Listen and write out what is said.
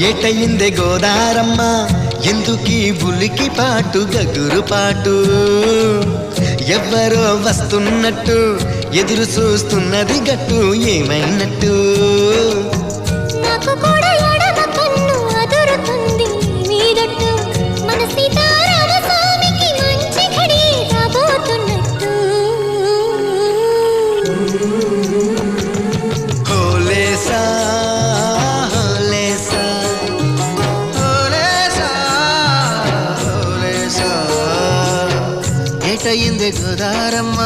ఏటయిందే గోదారమ్మ ఎందుకీ బులికి పాటు గగురు పాటు ఎవ్వరో వస్తున్నట్టు ఎదురు చూస్తున్నది గట్టు ఏమైనట్టు నాకు కూడా ఎడమ కన్ను అదురుతుంది మీదట్టు మన సీతారామ స్వామికి మంచి ఘడి రాబోతున్నట్టు హోలేసా హోలేసా హోలేసా హోలేసా ఏటయిందే గోదారమ్మ